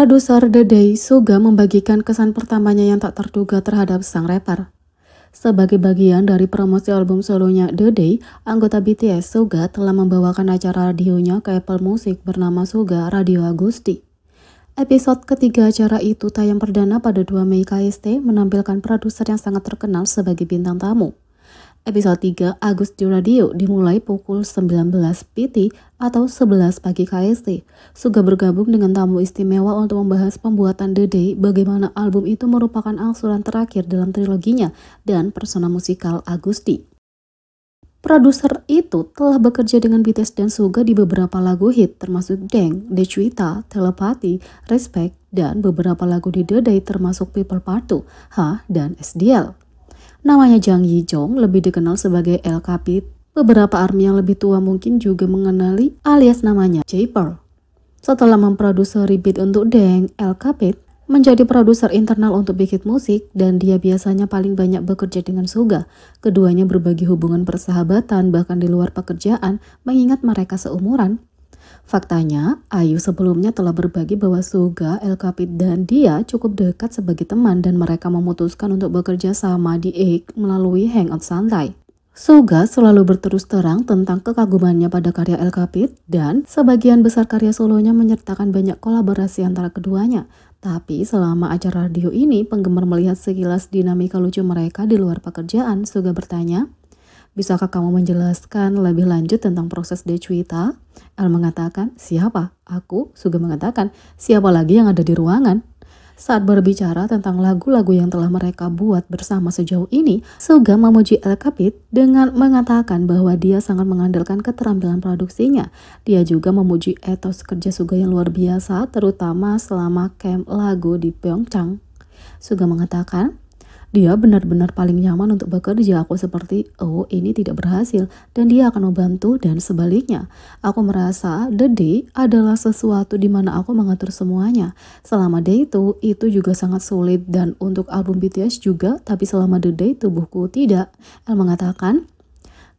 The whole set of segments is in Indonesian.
Produser The Day, Suga membagikan kesan pertamanya yang tak terduga terhadap sang rapper. Sebagai bagian dari promosi album solonya The Day, anggota BTS Suga telah membawakan acara radionya ke Apple Music bernama Suga Radio Agusti. Episode ketiga acara itu tayang perdana pada 2 Mei KST menampilkan produser yang sangat terkenal sebagai bintang tamu. Episode 3 Agusti Radio dimulai pukul 19 PT atau 11 pagi KST. Suga bergabung dengan tamu istimewa untuk membahas pembuatan The Day, bagaimana album itu merupakan angsuran terakhir dalam triloginya, dan persona musikal Agusti. Produser itu telah bekerja dengan BTS dan Suga di beberapa lagu hit termasuk Deng, Decuita, Telepathy, Respect, dan beberapa lagu di The Day termasuk People Part 2, Ha, dan SDL. Namanya Jang Yi-jong lebih dikenal sebagai El Capit. Beberapa ARMY yang lebih tua mungkin juga mengenali alias namanya J-Pearl. Setelah memproduseri beat untuk Deng, El Capit menjadi produser internal untuk Big Hit Music dan dia biasanya paling banyak bekerja dengan Suga. Keduanya berbagi hubungan persahabatan bahkan di luar pekerjaan mengingat mereka seumuran. Faktanya, Ayu sebelumnya telah berbagi bahwa Suga, El Capit, dan dia cukup dekat sebagai teman dan mereka memutuskan untuk bekerja sama di EIK melalui hangout santai. Suga selalu berterus terang tentang kekagumannya pada karya El Capit dan sebagian besar karya solonya menyertakan banyak kolaborasi antara keduanya. Tapi selama acara radio ini, penggemar melihat sekilas dinamika lucu mereka di luar pekerjaan. Suga bertanya, "Bisakah kamu menjelaskan lebih lanjut tentang proses Decuita?" El mengatakan, "Siapa?" Aku, Suga mengatakan, "Siapa lagi yang ada di ruangan?" Saat berbicara tentang lagu-lagu yang telah mereka buat bersama sejauh ini, Suga memuji El Capit dengan mengatakan bahwa dia sangat mengandalkan keterampilan produksinya. Dia juga memuji etos kerja Suga yang luar biasa, terutama selama camp lagu di Pyeongchang. Suga mengatakan, "Dia benar-benar paling nyaman untuk bekerja. Aku seperti, oh ini tidak berhasil dan dia akan membantu dan sebaliknya. Aku merasa The Day adalah sesuatu di mana aku mengatur semuanya. Selama Day itu juga sangat sulit dan untuk album BTS juga, tapi selama The Day tubuhku tidak." El mengatakan,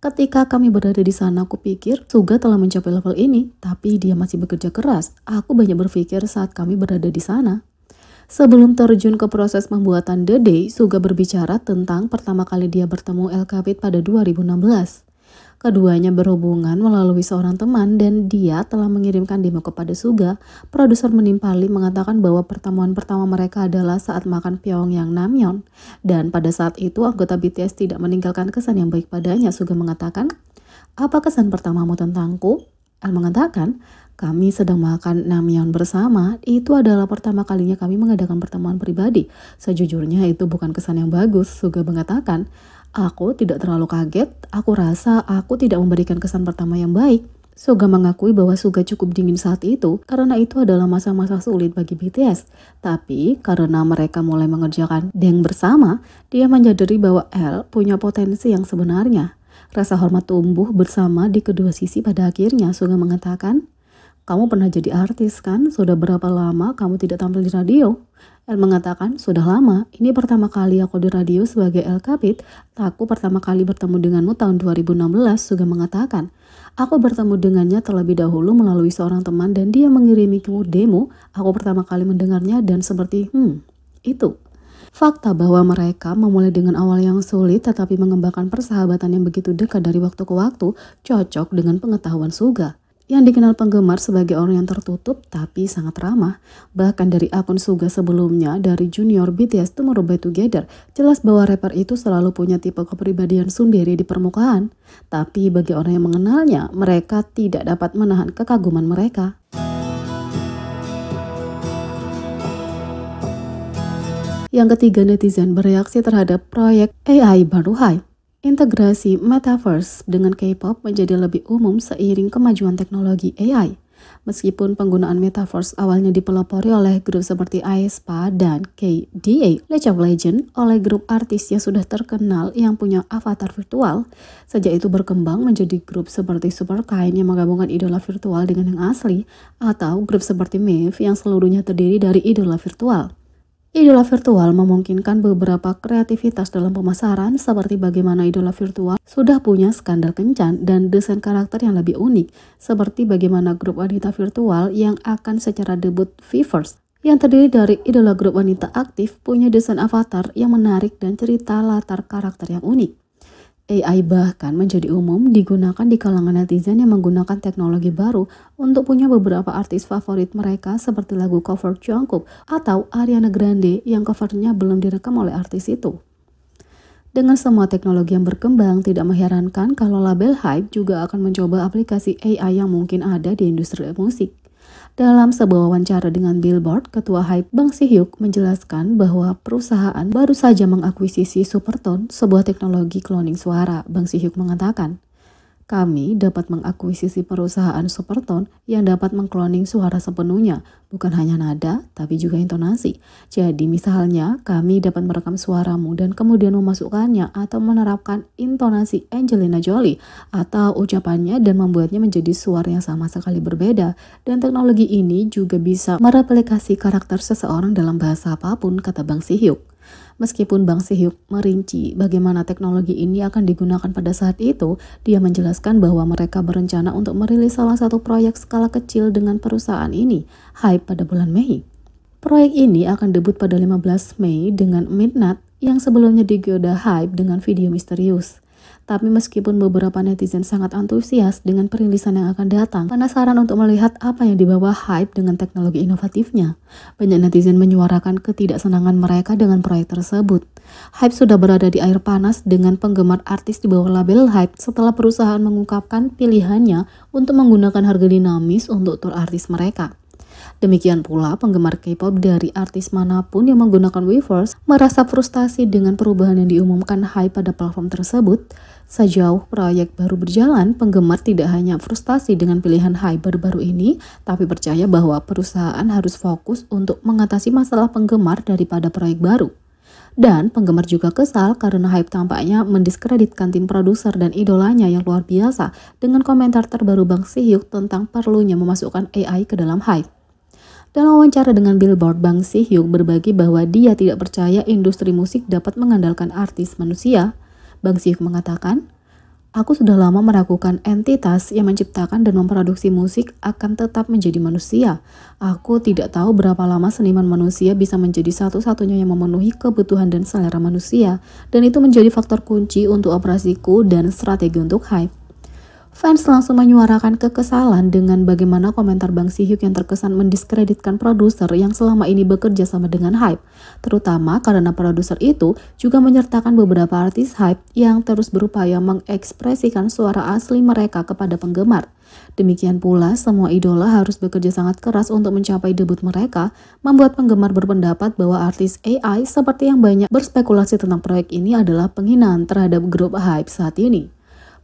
"Ketika kami berada di sana, aku pikir Suga telah mencapai level ini, tapi dia masih bekerja keras. Aku banyak berpikir saat kami berada di sana." Sebelum terjun ke proses pembuatan The Day, Suga berbicara tentang pertama kali dia bertemu El Capit pada 2016. Keduanya berhubungan melalui seorang teman dan dia telah mengirimkan demo kepada Suga. Produser menimpali mengatakan bahwa pertemuan pertama mereka adalah saat makan Pyongyang Namyeon. Dan pada saat itu anggota BTS tidak meninggalkan kesan yang baik padanya. Suga mengatakan, "Apa kesan pertamamu tentangku?" El mengatakan, "Kami sedang makan namyeon bersama. Itu adalah pertama kalinya kami mengadakan pertemuan pribadi. Sejujurnya itu bukan kesan yang bagus." Suga mengatakan, "Aku tidak terlalu kaget. Aku rasa aku tidak memberikan kesan pertama yang baik." Suga mengakui bahwa Suga cukup dingin saat itu karena itu adalah masa-masa sulit bagi BTS. Tapi karena mereka mulai mengerjakan Deng bersama, dia menyadari bahwa El punya potensi yang sebenarnya. Rasa hormat tumbuh bersama di kedua sisi pada akhirnya. Suga mengatakan, "Kamu pernah jadi artis kan? Sudah berapa lama kamu tidak tampil di radio?" El mengatakan, "Sudah lama. Ini pertama kali aku di radio sebagai El Capit. Aku pertama kali bertemu denganmu tahun 2016. Suga mengatakan, "Aku bertemu dengannya terlebih dahulu melalui seorang teman dan dia mengirimiku demo. Aku pertama kali mendengarnya dan seperti, itu." Fakta bahwa mereka memulai dengan awal yang sulit tetapi mengembangkan persahabatan yang begitu dekat dari waktu ke waktu cocok dengan pengetahuan Suga, yang dikenal penggemar sebagai orang yang tertutup tapi sangat ramah. Bahkan dari akun Suga sebelumnya dari junior BTS Tomorrow by Together, jelas bahwa rapper itu selalu punya tipe kepribadian sendiri di permukaan. Tapi bagi orang yang mengenalnya, mereka tidak dapat menahan kekaguman mereka. Yang ketiga, netizen bereaksi terhadap proyek AI Baruhai. Integrasi metaverse dengan K-pop menjadi lebih umum seiring kemajuan teknologi AI. Meskipun penggunaan metaverse awalnya dipelopori oleh grup seperti aespa dan KDA, League of Legends, oleh grup artis yang sudah terkenal yang punya avatar virtual, sejak itu berkembang menjadi grup seperti Superkind yang menggabungkan idola virtual dengan yang asli, atau grup seperti Mave yang seluruhnya terdiri dari idola virtual. Idola virtual memungkinkan beberapa kreativitas dalam pemasaran seperti bagaimana idola virtual sudah punya skandal kencan dan desain karakter yang lebih unik, seperti bagaimana grup wanita virtual yang akan secara debut Fivers yang terdiri dari idola grup wanita aktif, punya desain avatar yang menarik dan cerita latar karakter yang unik. AI bahkan menjadi umum digunakan di kalangan netizen yang menggunakan teknologi baru untuk punya beberapa artis favorit mereka seperti lagu cover Jungkook atau Ariana Grande yang covernya belum direkam oleh artis itu. Dengan semua teknologi yang berkembang, tidak mengherankan kalau label Hype juga akan mencoba aplikasi AI yang mungkin ada di industri musik. Dalam sebuah wawancara dengan Billboard, Ketua Hype Bang Si-hyuk menjelaskan bahwa perusahaan baru saja mengakuisisi Supertone, sebuah teknologi cloning suara. Bang Si-hyuk mengatakan, kami dapat mengakuisisi perusahaan Supertone yang dapat mengkloning suara sepenuhnya, bukan hanya nada, tapi juga intonasi. Jadi misalnya, kami dapat merekam suaramu dan kemudian memasukkannya atau menerapkan intonasi Angelina Jolie atau ucapannya dan membuatnya menjadi suara yang sama sekali berbeda. Dan teknologi ini juga bisa mereplikasi karakter seseorang dalam bahasa apapun, kata Bang Si-hyuk. Meskipun Bang Si-hyuk merinci bagaimana teknologi ini akan digunakan pada saat itu, dia menjelaskan bahwa mereka berencana untuk merilis salah satu proyek skala kecil dengan perusahaan ini, Hype, pada bulan Mei. Proyek ini akan debut pada 15 Mei dengan Midnight yang sebelumnya digoda Hype dengan video misterius. Tapi meskipun beberapa netizen sangat antusias dengan perilisan yang akan datang, penasaran untuk melihat apa yang dibawa Hype dengan teknologi inovatifnya. Banyak netizen menyuarakan ketidaksenangan mereka dengan proyek tersebut. Hype sudah berada di air panas dengan penggemar artis di bawah label Hype setelah perusahaan mengungkapkan pilihannya untuk menggunakan harga dinamis untuk tur artis mereka. Demikian pula penggemar K-pop dari artis manapun yang menggunakan Weverse merasa frustasi dengan perubahan yang diumumkan Hype pada platform tersebut. Sejauh proyek baru berjalan, penggemar tidak hanya frustasi dengan pilihan Hype baru-baru ini, tapi percaya bahwa perusahaan harus fokus untuk mengatasi masalah penggemar daripada proyek baru. Dan penggemar juga kesal karena Hype tampaknya mendiskreditkan tim produser dan idolanya yang luar biasa dengan komentar terbaru Bang Si-hyuk tentang perlunya memasukkan AI ke dalam Hype. Dalam wawancara dengan Billboard, Bang Si-hyuk berbagi bahwa dia tidak percaya industri musik dapat mengandalkan artis manusia. Bang Si-hyuk mengatakan, aku sudah lama meragukan entitas yang menciptakan dan memproduksi musik akan tetap menjadi manusia. Aku tidak tahu berapa lama seniman manusia bisa menjadi satu-satunya yang memenuhi kebutuhan dan selera manusia, dan itu menjadi faktor kunci untuk operasiku dan strategi untuk Hype. Fans langsung menyuarakan kekesalan dengan bagaimana komentar Bang Si-hyuk yang terkesan mendiskreditkan produser yang selama ini bekerja sama dengan Hype, terutama karena produser itu juga menyertakan beberapa artis Hype yang terus berupaya mengekspresikan suara asli mereka kepada penggemar. Demikian pula, semua idola harus bekerja sangat keras untuk mencapai debut mereka, membuat penggemar berpendapat bahwa artis AI seperti yang banyak berspekulasi tentang proyek ini adalah penghinaan terhadap grup Hype saat ini.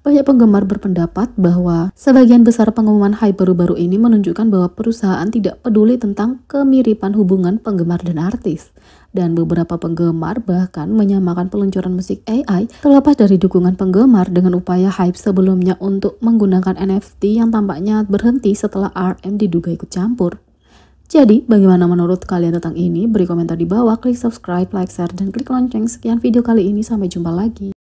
Banyak penggemar berpendapat bahwa sebagian besar pengumuman Hype baru-baru ini menunjukkan bahwa perusahaan tidak peduli tentang kemiripan hubungan penggemar dan artis. Dan beberapa penggemar bahkan menyamakan peluncuran musik AI terlepas dari dukungan penggemar dengan upaya Hype sebelumnya untuk menggunakan NFT yang tampaknya berhenti setelah RM diduga ikut campur. Jadi, bagaimana menurut kalian tentang ini? Beri komentar di bawah, klik subscribe, like, share, dan klik lonceng. Sekian video kali ini, sampai jumpa lagi.